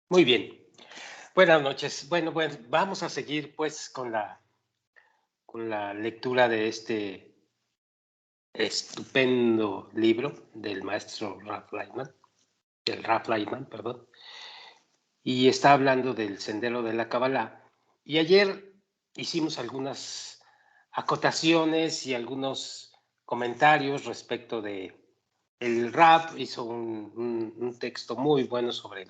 Muy bien. Buenas noches. Bueno, pues vamos a seguir pues con la lectura de este estupendo libro del maestro Ralph Lightman, perdón, y está hablando del sendero de la Kabbalah. Y ayer hicimos algunas acotaciones y algunos comentarios respecto de el Rap hizo un texto muy bueno sobre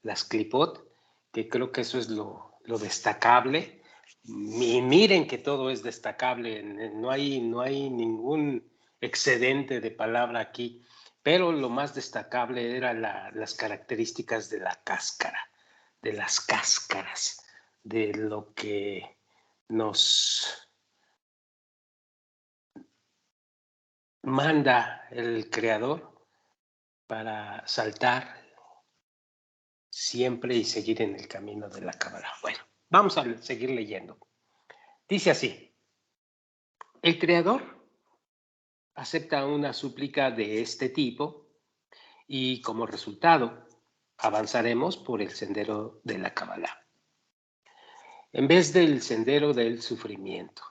las clipot, que creo que eso es lo destacable. Y miren que todo es destacable, no hay ningún excedente de palabra aquí, pero lo más destacable eran las características de la cáscara, de las cáscaras, de lo que nos manda el creador para saltar siempre y seguir en el camino de la Cábala. Bueno, vamos a seguir leyendo. Dice así: el creador acepta una súplica de este tipo y como resultado avanzaremos por el sendero de la Cábala en vez del sendero del sufrimiento,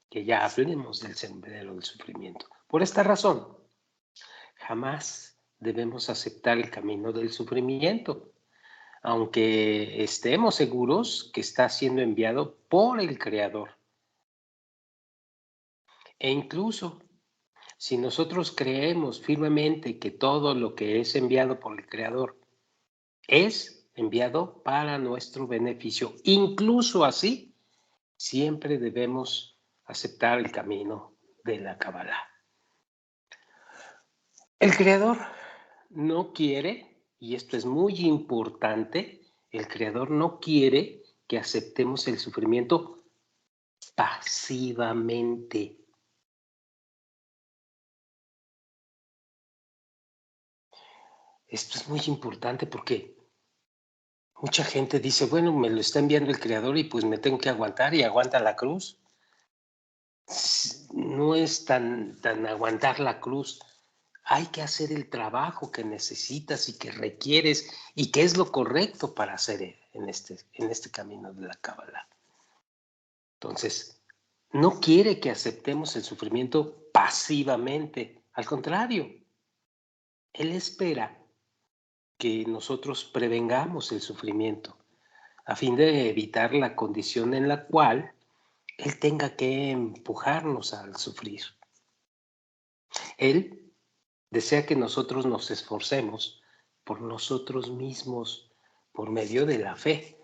que ya hablemos del sendero del sufrimiento. Por esta razón, jamás debemos aceptar el camino del sufrimiento, aunque estemos seguros que está siendo enviado por el Creador. E incluso si nosotros creemos firmemente que todo lo que es enviado por el Creador es enviado para nuestro beneficio, incluso así, siempre debemos aceptar el camino de la Kabbalah. El Creador no quiere, y esto es muy importante, el Creador no quiere que aceptemos el sufrimiento pasivamente. Esto es muy importante porque mucha gente dice, bueno, me lo está enviando el Creador y pues me tengo que aguantar y aguanta la cruz. No es tan aguantar la cruz. Hay que hacer el trabajo que necesitas y que requieres y que es lo correcto para hacer en este camino de la Cábala. Entonces, no quiere que aceptemos el sufrimiento pasivamente. Al contrario, Él espera que nosotros prevengamos el sufrimiento a fin de evitar la condición en la cual Él tenga que empujarnos al sufrir. Él desea que nosotros nos esforcemos por nosotros mismos por medio de la fe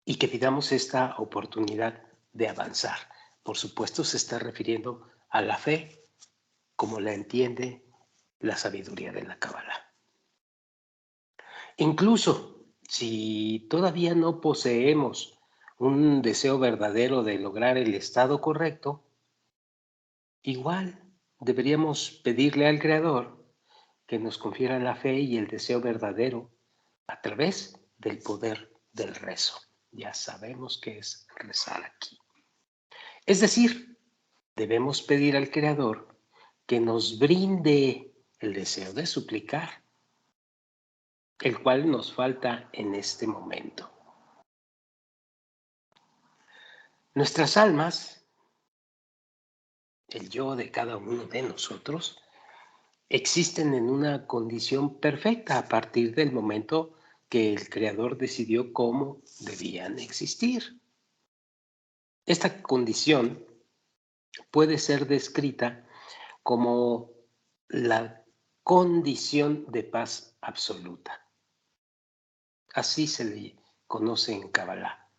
y que pidamos esta oportunidad de avanzar. Por supuesto, se está refiriendo a la fe como la entiende la sabiduría de la Cábala. Incluso si todavía no poseemos un deseo verdadero de lograr el estado correcto, igual deberíamos pedirle al Creador que nos confiera la fe y el deseo verdadero a través del poder del rezo. Ya sabemos qué es rezar aquí. Es decir, debemos pedir al Creador que nos brinde el deseo de suplicar, el cual nos falta en este momento. Nuestras almas, el yo de cada uno de nosotros, existen en una condición perfecta a partir del momento que el Creador decidió cómo debían existir. Esta condición puede ser descrita como la condición de paz absoluta. Así se le conoce en Kabbalah,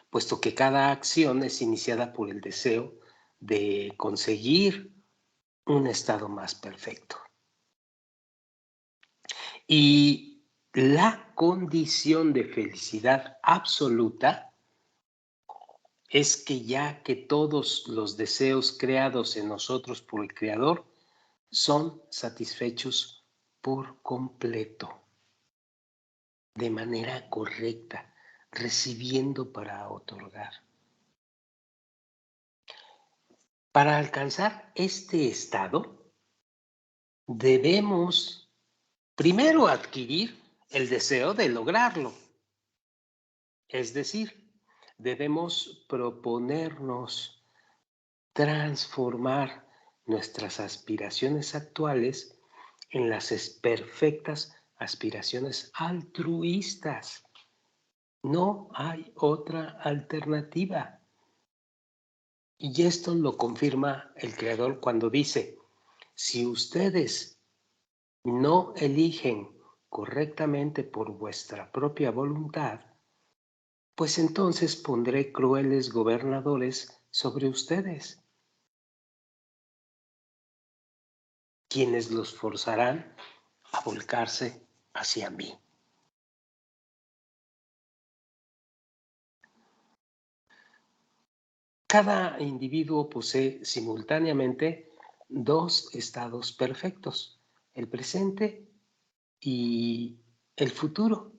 puesto que cada acción es iniciada por el deseo de conseguir un estado más perfecto. Y la condición de felicidad absoluta es que ya que todos los deseos creados en nosotros por el Creador son satisfechos por completo, de manera correcta, recibiendo para otorgar. Para alcanzar este estado, debemos primero adquirir el deseo de lograrlo. Es decir, debemos proponernos transformar nuestras aspiraciones actuales en las perfectas aspiraciones altruistas. No hay otra alternativa. Y esto lo confirma el Creador cuando dice, si ustedes no eligen correctamente por vuestra propia voluntad, pues entonces pondré crueles gobernadores sobre ustedes, quienes los forzarán a volcarse hacia mí. Cada individuo posee simultáneamente dos estados perfectos, el presente y el futuro.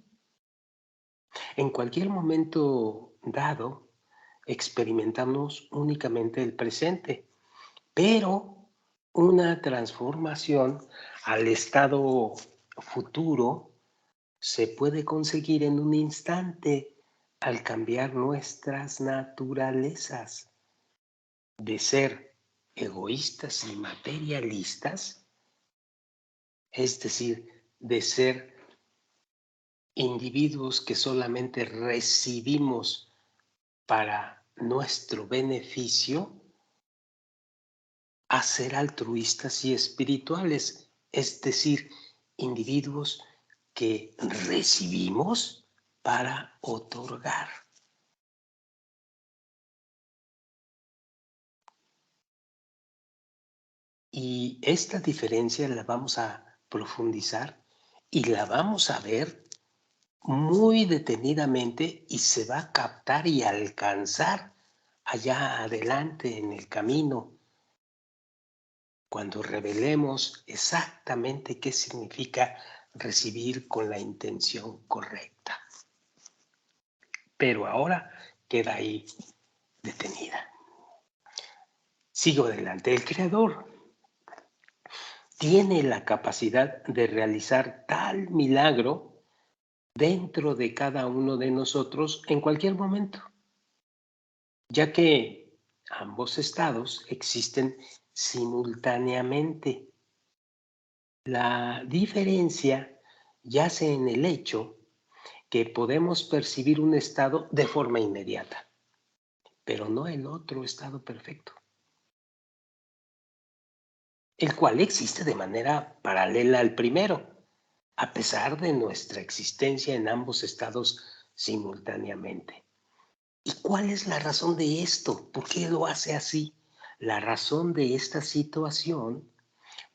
En cualquier momento dado, experimentamos únicamente el presente, pero una transformación al estado futuro se puede conseguir en un instante al cambiar nuestras naturalezas de ser egoístas y materialistas, es decir, de ser individuos que solamente recibimos para nuestro beneficio, a ser altruistas y espirituales, es decir, individuos que recibimos para otorgar. Y esta diferencia la vamos a profundizar y la vamos a ver muy detenidamente y se va a captar y alcanzar allá adelante en el camino cuando revelemos exactamente qué significa recibir con la intención correcta. Pero ahora queda ahí detenida. Sigo adelante. El Creador tiene la capacidad de realizar tal milagro dentro de cada uno de nosotros en cualquier momento, ya que ambos estados existen simultáneamente. La diferencia yace en el hecho que podemos percibir un estado de forma inmediata, pero no el otro estado perfecto, el cual existe de manera paralela al primero, a pesar de nuestra existencia en ambos estados simultáneamente. ¿Y cuál es la razón de esto? ¿Por qué lo hace así? La razón de esta situación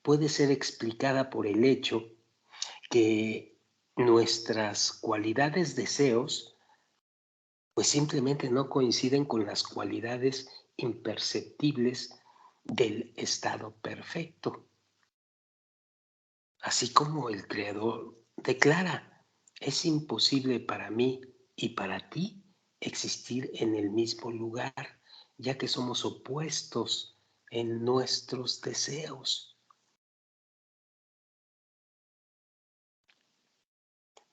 puede ser explicada por el hecho que nuestras cualidades deseos pues simplemente no coinciden con las cualidades imperceptibles del estado perfecto. Así como el Creador declara, es imposible para mí y para ti existir en el mismo lugar, ya que somos opuestos en nuestros deseos.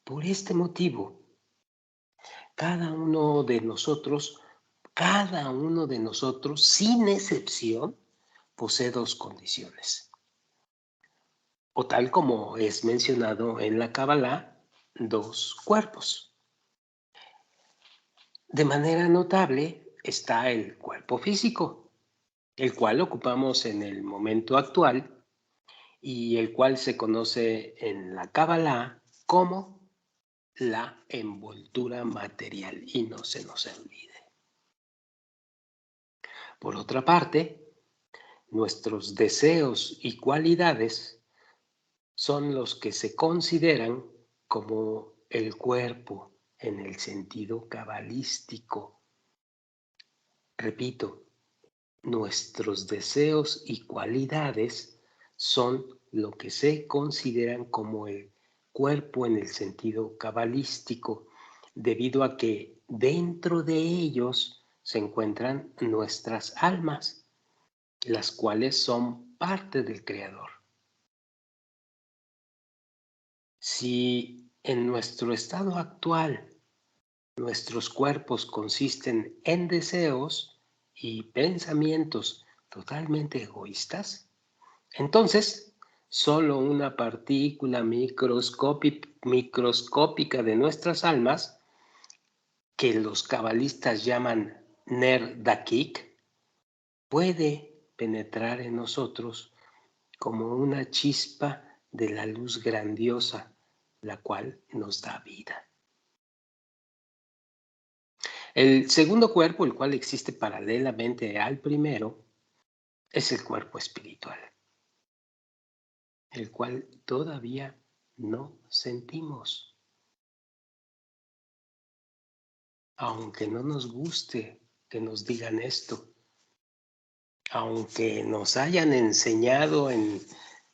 Por este motivo, cada uno de nosotros, sin excepción, posee dos condiciones. O tal como es mencionado en la Kabbalah, dos cuerpos. De manera notable está el cuerpo físico, el cual ocupamos en el momento actual y el cual se conoce en la Kabbalah como la envoltura material, y no se nos olvide. Por otra parte, nuestros deseos y cualidades son los que se consideran como el cuerpo en el sentido cabalístico. Repito, nuestros deseos y cualidades son lo que se consideran como el cuerpo en el sentido cabalístico, debido a que dentro de ellos se encuentran nuestras almas, las cuales son parte del Creador. Si en nuestro estado actual, nuestros cuerpos consisten en deseos y pensamientos totalmente egoístas, entonces solo una partícula microscópica de nuestras almas, que los cabalistas llaman Ner Dakik, puede penetrar en nosotros como una chispa de la luz grandiosa, la cual nos da vida. El segundo cuerpo, el cual existe paralelamente al primero, es el cuerpo espiritual, el cual todavía no sentimos. Aunque no nos guste que nos digan esto, aunque nos hayan enseñado en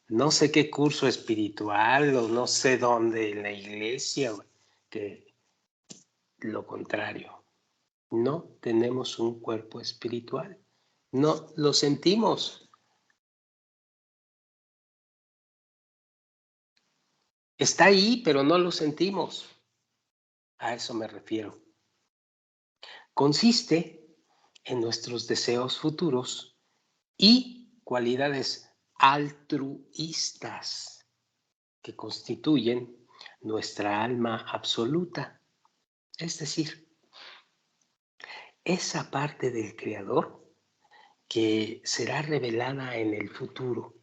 no sé qué curso espiritual o no sé dónde en la iglesia, que lo contrario, no tenemos un cuerpo espiritual, no lo sentimos. Está ahí, pero no lo sentimos. A eso me refiero. Consiste en nuestros deseos futuros y cualidades altruistas que constituyen nuestra alma absoluta, es decir, esa parte del Creador que será revelada en el futuro,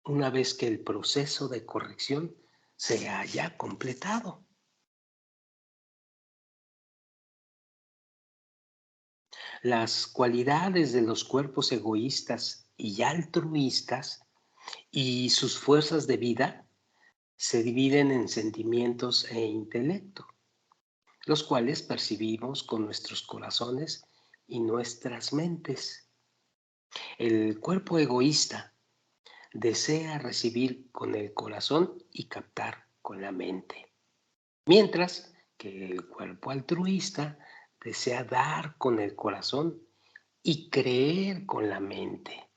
una vez que el proceso de corrección se haya completado. Las cualidades de los cuerpos egoístas y altruistas y sus fuerzas de vida se dividen en sentimientos e intelecto, los cuales percibimos con nuestros corazones y nuestras mentes. El cuerpo egoísta desea recibir con el corazón y captar con la mente, mientras que el cuerpo altruista desea dar con el corazón y creer con la mente.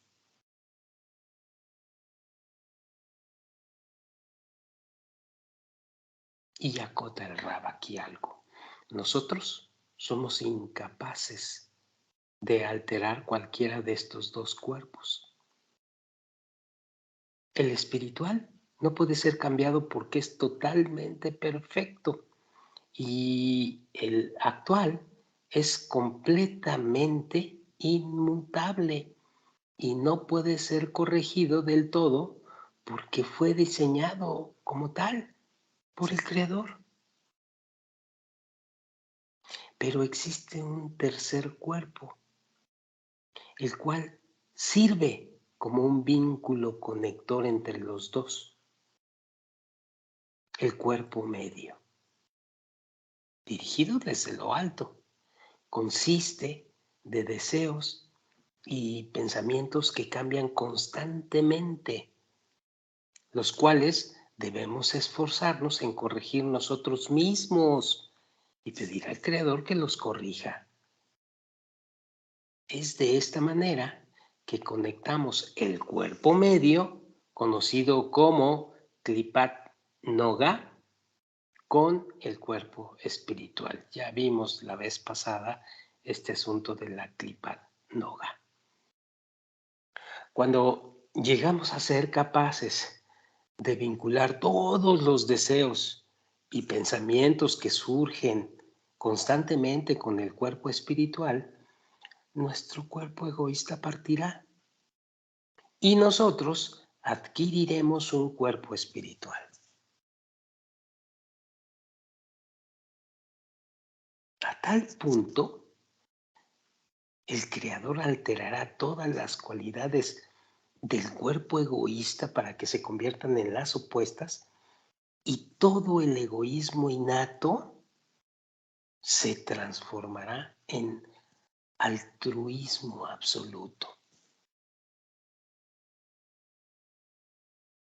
Y acota el Rab aquí algo. Nosotros somos incapaces de alterar cualquiera de estos dos cuerpos. El espiritual no puede ser cambiado porque es totalmente perfecto y el actual es completamente inmutable y no puede ser corregido del todo porque fue diseñado como tal por el Creador. Pero existe un tercer cuerpo, el cual sirve como un vínculo conector entre los dos, el cuerpo medio, dirigido desde lo alto. Consiste de deseos y pensamientos que cambian constantemente, los cuales debemos esforzarnos en corregir nosotros mismos y pedir al Creador que los corrija. Es de esta manera que conectamos el cuerpo medio, conocido como Klipat Noga, con el cuerpo espiritual. Ya vimos la vez pasada este asunto de la Klipat Noga. Cuando llegamos a ser capaces de vincular todos los deseos y pensamientos que surgen constantemente con el cuerpo espiritual, nuestro cuerpo egoísta partirá y nosotros adquiriremos un cuerpo espiritual. A tal punto, el Creador alterará todas las cualidades del cuerpo egoísta para que se conviertan en las opuestas y todo el egoísmo innato se transformará en altruismo absoluto.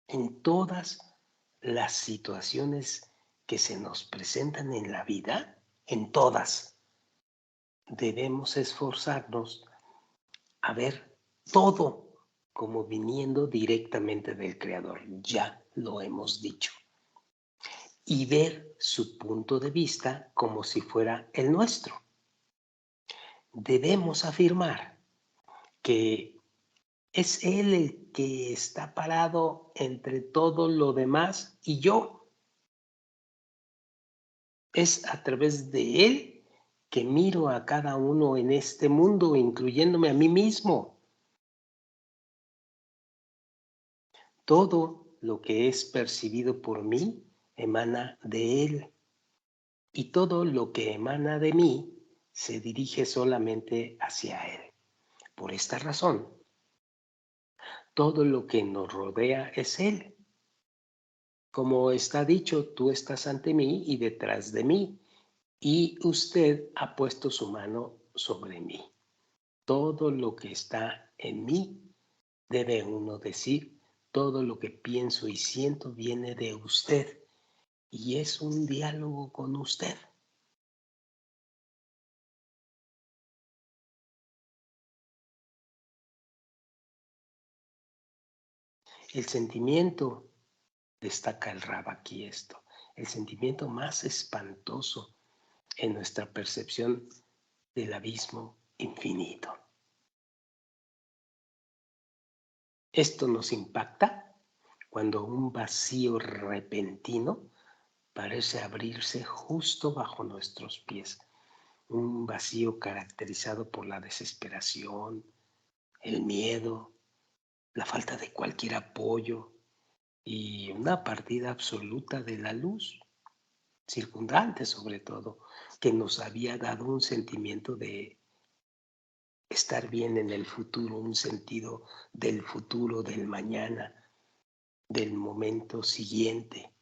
En todas las situaciones que se nos presentan en la vida, en todas, debemos esforzarnos a ver todo como viniendo directamente del Creador. Ya lo hemos dicho. y ver su punto de vista como si fuera el nuestro. Debemos afirmar que es Él el que está parado entre todo lo demás y yo. Es a través de Él que miro a cada uno en este mundo, incluyéndome a mí mismo. Todo lo que es percibido por mí emana de Él, y todo lo que emana de mí se dirige solamente hacia Él. Por esta razón, todo lo que nos rodea es Él. Como está dicho, tú estás ante mí y detrás de mí, y usted ha puesto su mano sobre mí. Todo lo que está en mí, debe uno decir, todo lo que pienso y siento viene de usted, y es un diálogo con usted. El sentimiento, destaca el Rab aquí esto, el sentimiento más espantoso en nuestra percepción del abismo infinito. Esto nos impacta cuando un vacío repentino parece abrirse justo bajo nuestros pies, un vacío caracterizado por la desesperación, el miedo, la falta de cualquier apoyo y una partida absoluta de la luz circundante, sobre todo, que nos había dado un sentimiento de estar bien en el futuro, un sentido del futuro, del mañana, del momento siguiente.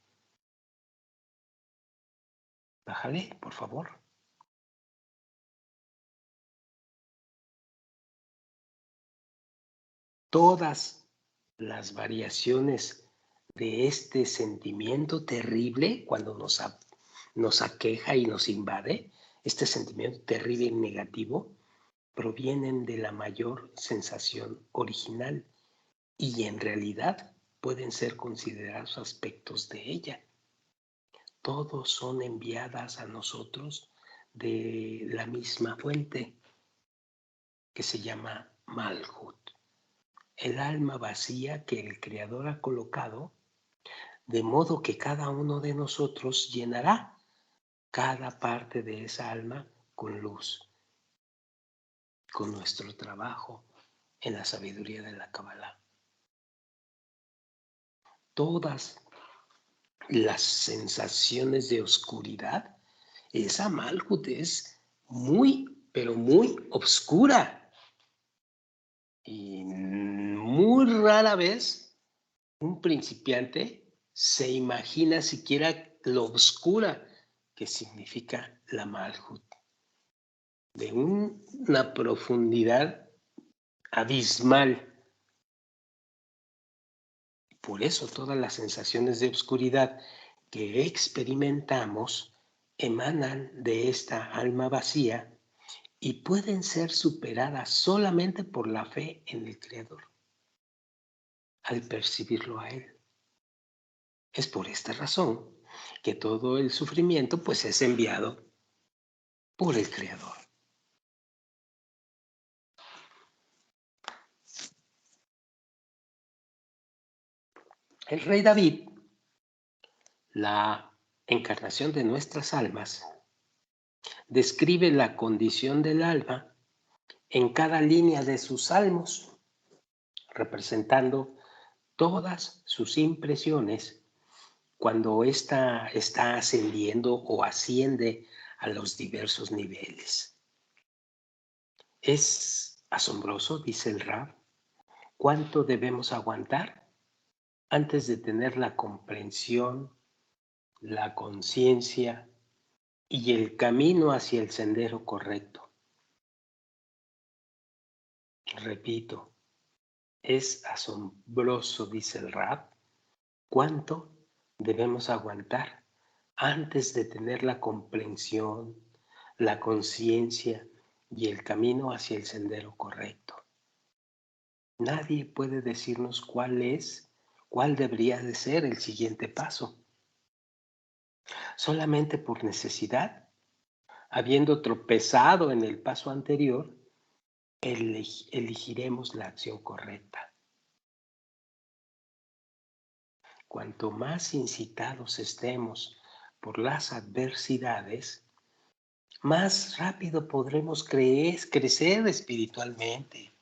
Bájale, por favor. Todas las variaciones de este sentimiento terrible cuando nos aqueja y nos invade, este sentimiento terrible y negativo, provienen de la mayor sensación original y en realidad pueden ser considerados aspectos de ella. Todos son enviadas a nosotros de la misma fuente que se llama Malhut, el alma vacía que el Creador ha colocado, de modo que cada uno de nosotros llenará cada parte de esa alma con luz, con nuestro trabajo en la sabiduría de la Kabbalah. Todas las sensaciones de oscuridad, esa Malhut es muy, pero muy oscura. Y muy rara vez un principiante se imagina siquiera lo oscura que significa la Malhut, de una profundidad abismal. Por eso todas las sensaciones de oscuridad que experimentamos emanan de esta alma vacía y pueden ser superadas solamente por la fe en el Creador, al percibirlo a Él. Es por esta razón que todo el sufrimiento pues es enviado por el Creador. El rey David, la encarnación de nuestras almas, describe la condición del alma en cada línea de sus salmos, representando todas sus impresiones cuando ésta está ascendiendo o asciende a los diversos niveles. Es asombroso, dice el Rab, cuánto debemos aguantar antes de tener la comprensión, la conciencia y el camino hacia el sendero correcto. Repito, es asombroso, dice el Rab, cuánto debemos aguantar antes de tener la comprensión, la conciencia y el camino hacia el sendero correcto. Nadie puede decirnos cuál debería de ser el siguiente paso. Solamente por necesidad, habiendo tropezado en el paso anterior, elegiremos la acción correcta. Cuanto más incitados estemos por las adversidades, más rápido podremos crecer espiritualmente.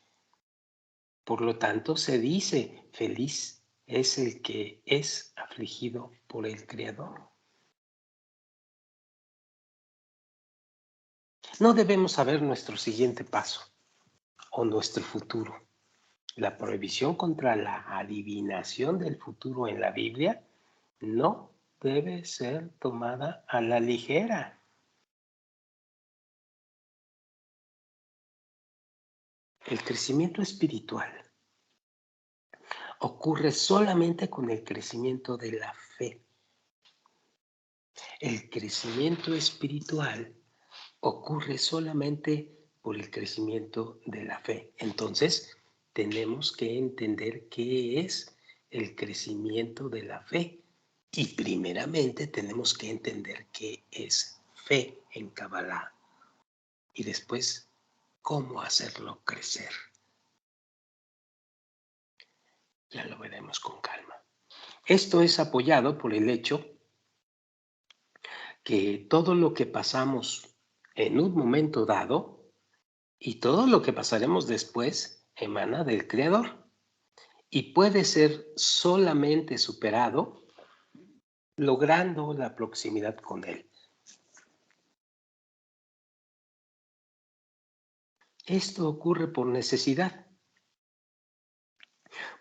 Por lo tanto, se dice, feliz es el que es afligido por el Creador. No debemos saber nuestro siguiente paso o nuestro futuro. La prohibición contra la adivinación del futuro en la Biblia no debe ser tomada a la ligera. El crecimiento espiritual ocurre solamente con el crecimiento de la fe. El crecimiento espiritual ocurre solamente por el crecimiento de la fe. Entonces, tenemos que entender qué es el crecimiento de la fe. Y primeramente tenemos que entender qué es fe en Kabbalah. Y después, cómo hacerlo crecer. Ya lo veremos con calma. Esto es apoyado por el hecho que todo lo que pasamos en un momento dado y todo lo que pasaremos después emana del Creador y puede ser solamente superado logrando la proximidad con Él. Esto ocurre por necesidad,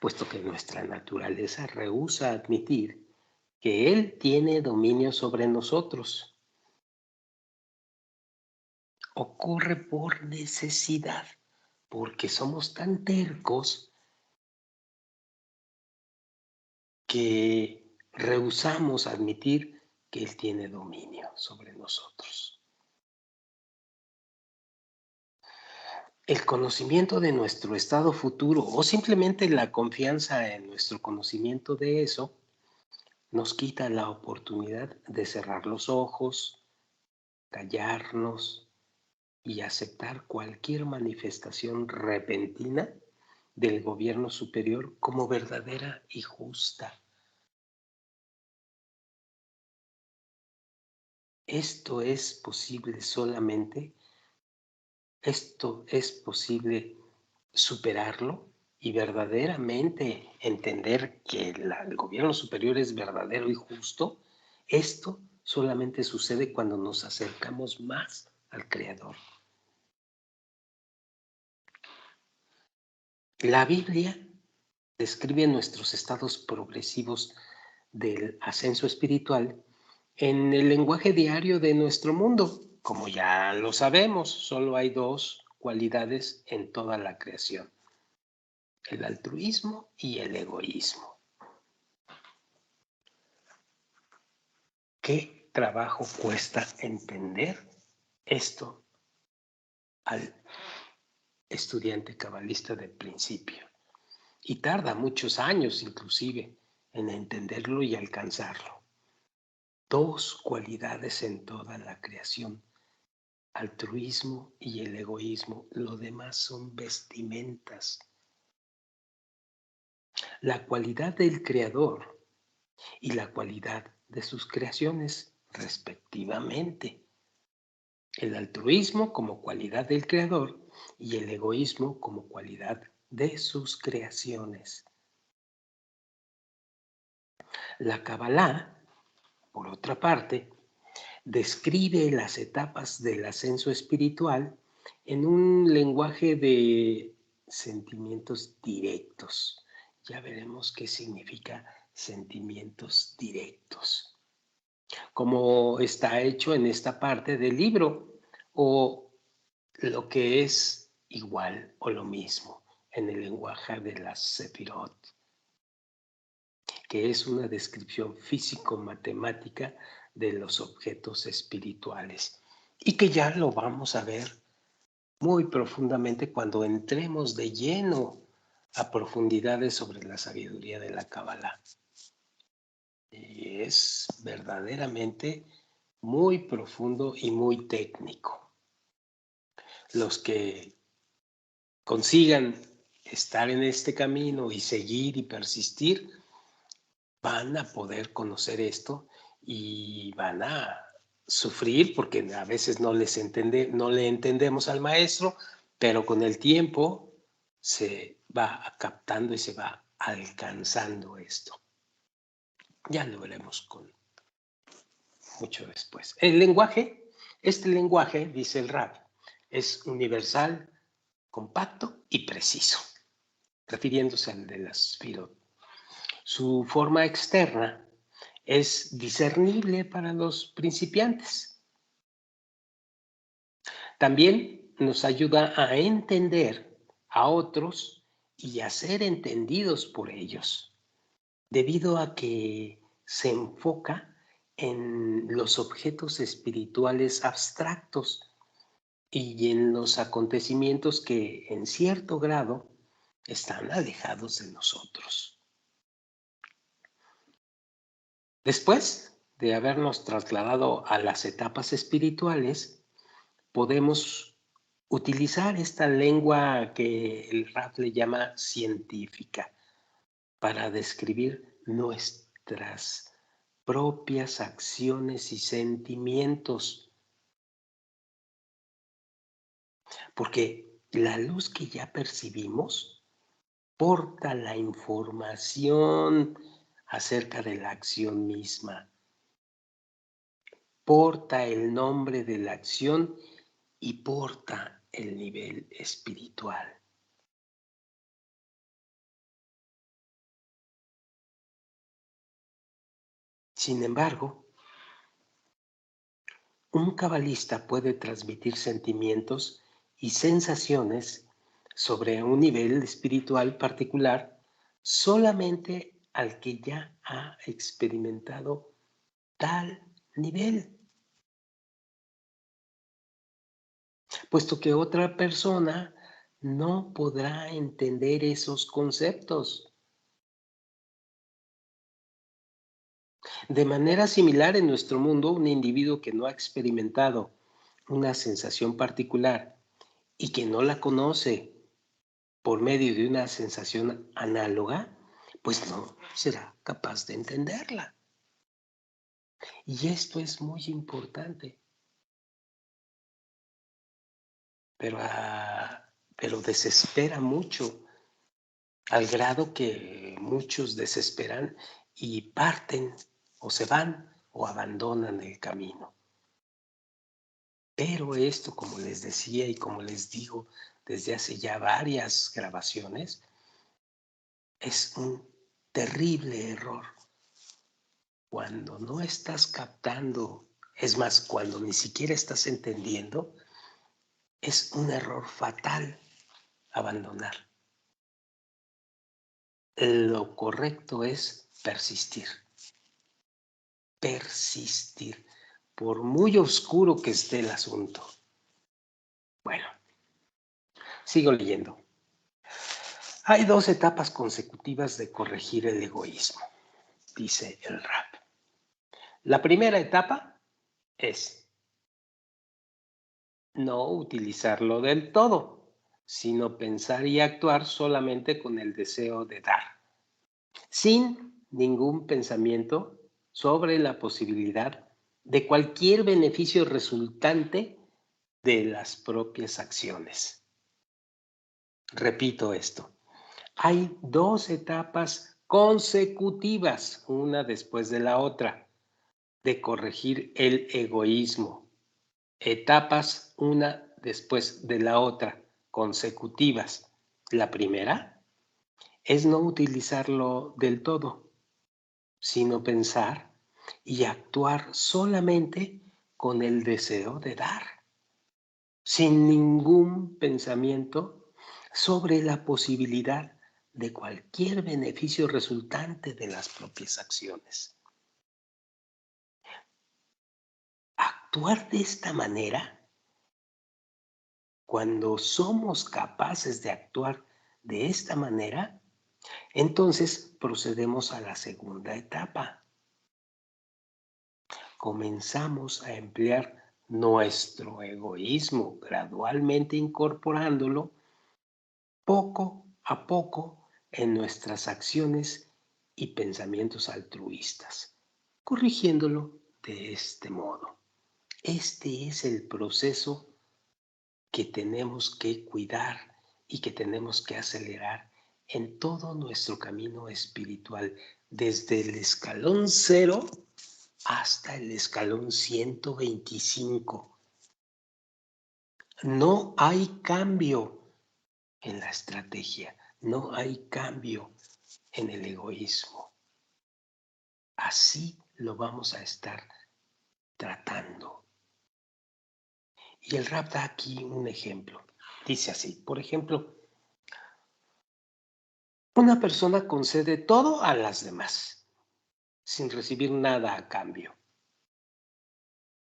puesto que nuestra naturaleza rehúsa admitir que Él tiene dominio sobre nosotros. Ocurre por necesidad, porque somos tan tercos que rehusamos admitir que Él tiene dominio sobre nosotros. El conocimiento de nuestro estado futuro o simplemente la confianza en nuestro conocimiento de eso nos quita la oportunidad de cerrar los ojos, callarnos y aceptar cualquier manifestación repentina del gobierno superior como verdadera y justa. Esto es posible superarlo y verdaderamente entender que el gobierno superior es verdadero y justo. Esto solamente sucede cuando nos acercamos más al Creador. La Biblia describe nuestros estados progresivos del ascenso espiritual en el lenguaje diario de nuestro mundo. Como ya lo sabemos, solo hay dos cualidades en toda la creación: el altruismo y el egoísmo. ¿Qué trabajo cuesta entender esto al estudiante cabalista de principio? Y tarda muchos años inclusive en entenderlo y alcanzarlo. Dos cualidades en toda la creación: altruismo y el egoísmo. Lo demás son vestimentas. La cualidad del Creador y la cualidad de sus creaciones, respectivamente. El altruismo como cualidad del Creador y el egoísmo como cualidad de sus creaciones. La Kabbalah, por otra parte, describe las etapas del ascenso espiritual en un lenguaje de sentimientos directos. Ya veremos qué significa sentimientos directos, como está hecho en esta parte del libro, o lo que es igual o lo mismo en el lenguaje de las Sefirot, que es una descripción físico-matemática de los objetos espirituales y que ya lo vamos a ver muy profundamente cuando entremos de lleno a profundidades sobre la sabiduría de la Kabbalah. Y es verdaderamente muy profundo y muy técnico. Los que consigan estar en este camino y seguir y persistir, van a poder conocer esto y van a sufrir porque a veces no le entendemos al maestro, pero con el tiempo se va captando y se va alcanzando esto. Ya lo veremos con mucho después. El lenguaje, este lenguaje, dice el Rab, es universal, compacto y preciso, refiriéndose al de las Sfirot. Su forma externa es discernible para los principiantes. También nos ayuda a entender a otros y a ser entendidos por ellos, debido a que se enfoca en los objetos espirituales abstractos y en los acontecimientos que en cierto grado están alejados de nosotros. Después de habernos trasladado a las etapas espirituales, podemos utilizar esta lengua que el Rab le llama científica para describir nuestras propias acciones y sentimientos, porque la luz que ya percibimos porta la información acerca de la acción misma, porta el nombre de la acción y porta el nivel espiritual. Sin embargo, un cabalista puede transmitir sentimientos y sensaciones sobre un nivel espiritual particular solamente al que ya ha experimentado tal nivel, puesto que otra persona no podrá entender esos conceptos. De manera similar, en nuestro mundo, un individuo que no ha experimentado una sensación particular y que no la conoce por medio de una sensación análoga, pues no será capaz de entenderla. Y esto es muy importante, pero desespera mucho, al grado que muchos desesperan y parten o se van o abandonan el camino. Pero esto, como les decía y como les digo desde hace ya varias grabaciones, es un terrible error. Cuando no estás captando, es más, cuando ni siquiera estás entendiendo, es un error fatal abandonar. Lo correcto es persistir. Persistir, por muy oscuro que esté el asunto. Bueno, sigo leyendo. Hay dos etapas consecutivas de corregir el egoísmo, dice el Rab. La primera etapa es no utilizarlo del todo, sino pensar y actuar solamente con el deseo de dar, sin ningún pensamiento sobre la posibilidad de cualquier beneficio resultante de las propias acciones. Repito esto. Hay dos etapas consecutivas, una después de la otra, de corregir el egoísmo. Etapas una después de la otra, consecutivas. La primera es no utilizarlo del todo, sino pensar y actuar solamente con el deseo de dar, sin ningún pensamiento sobre la posibilidad de cualquier beneficio resultante de las propias acciones. Actuar de esta manera, cuando somos capaces de actuar de esta manera, entonces procedemos a la segunda etapa. comenzamos a emplear nuestro egoísmo, gradualmente incorporándolo poco a poco en nuestras acciones y pensamientos altruistas, corrigiéndolo de este modo. Este es el proceso que tenemos que cuidar y que tenemos que acelerar en todo nuestro camino espiritual, desde el escalón 0 hasta el escalón 125. No hay cambio en la estrategia, no hay cambio en el egoísmo. Así lo vamos a estar tratando. Y el rap da aquí un ejemplo. Dice así, por ejemplo, una persona concede todo a las demás, sin recibir nada a cambio.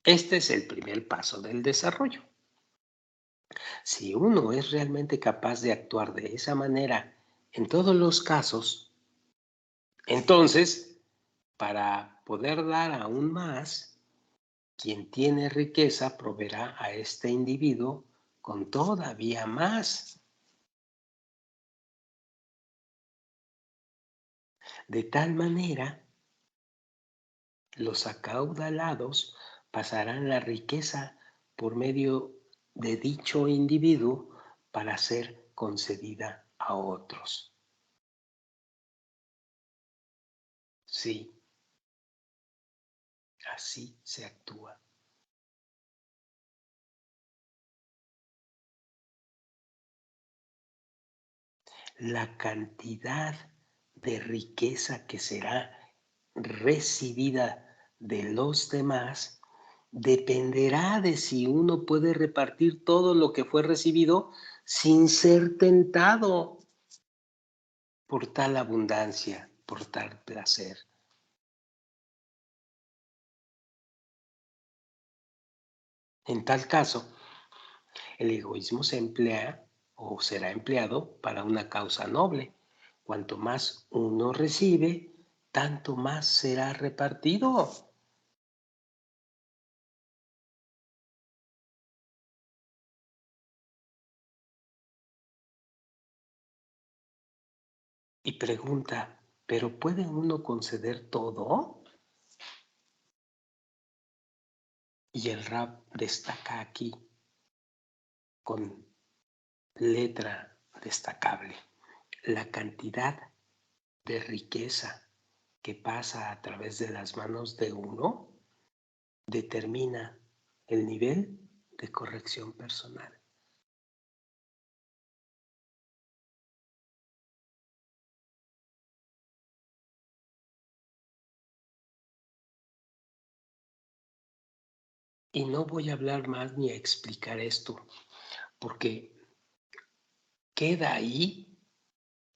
Este es el primer paso del desarrollo. Si uno es realmente capaz de actuar de esa manera en todos los casos, entonces, para poder dar aún más, quien tiene riqueza proveerá a este individuo con todavía más. De tal manera, los acaudalados pasarán la riqueza por medio de dicho individuo para ser concedida a otros. Sí, así se actúa. La cantidad de riqueza que será recibida de los demás dependerá de si uno puede repartir todo lo que fue recibido sin ser tentado por tal abundancia, por tal placer. En tal caso, el egoísmo se emplea o será empleado para una causa noble. Cuanto más uno recibe, tanto más será repartido. Y pregunta, ¿pero puede uno conceder todo? Y el rap destaca aquí con letra destacable la cantidad de riqueza que pasa a través de las manos de uno determina el nivel de corrección personal. Y no voy a hablar más ni a explicar esto, porque queda ahí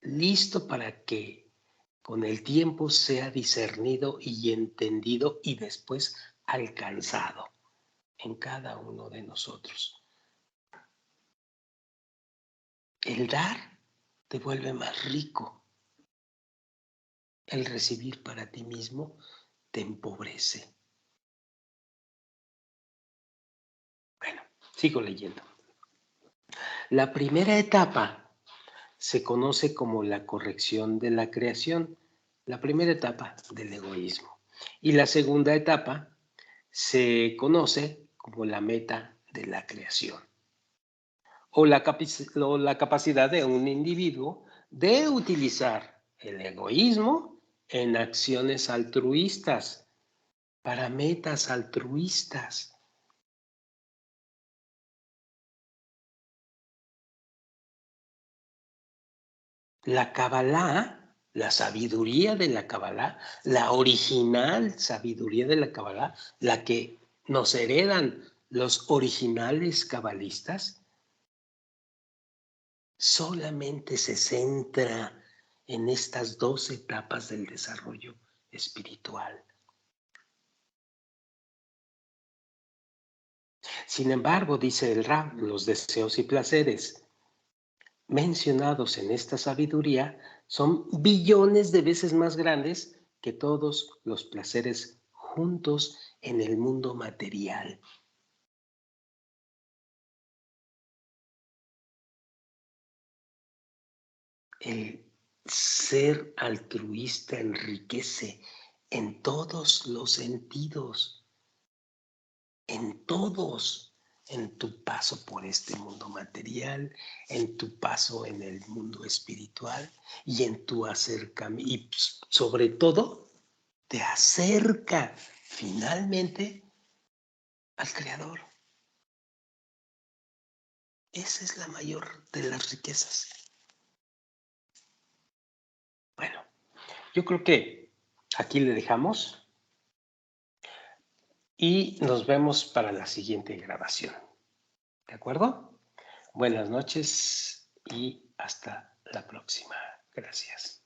listo para que con el tiempo sea discernido y entendido y después alcanzado en cada uno de nosotros. El dar te vuelve más rico. El recibir para ti mismo te empobrece. Bueno, sigo leyendo. La primera etapa se conoce como la corrección de la creación, la primera etapa del egoísmo. Y la segunda etapa se conoce como la meta de la creación o la capacidad de un individuo de utilizar el egoísmo en acciones altruistas, para metas altruistas. La Kabbalah, la sabiduría de la Kabbalah, la original sabiduría de la Kabbalah, la que nos heredan los originales cabalistas, solamente se centra en estas dos etapas del desarrollo espiritual. Sin embargo, dice el Ra, los deseos y placeres mencionados en esta sabiduría son billones de veces más grandes que todos los placeres juntos en el mundo material. El ser altruista enriquece en todos los sentidos, en todos, en tu paso por este mundo material, en tu paso en el mundo espiritual y en tu acercamiento. Y sobre todo, te acerca finalmente al Creador. Esa es la mayor de las riquezas. Bueno, yo creo que aquí le dejamos y nos vemos para la siguiente grabación. ¿De acuerdo? Buenas noches y hasta la próxima. Gracias.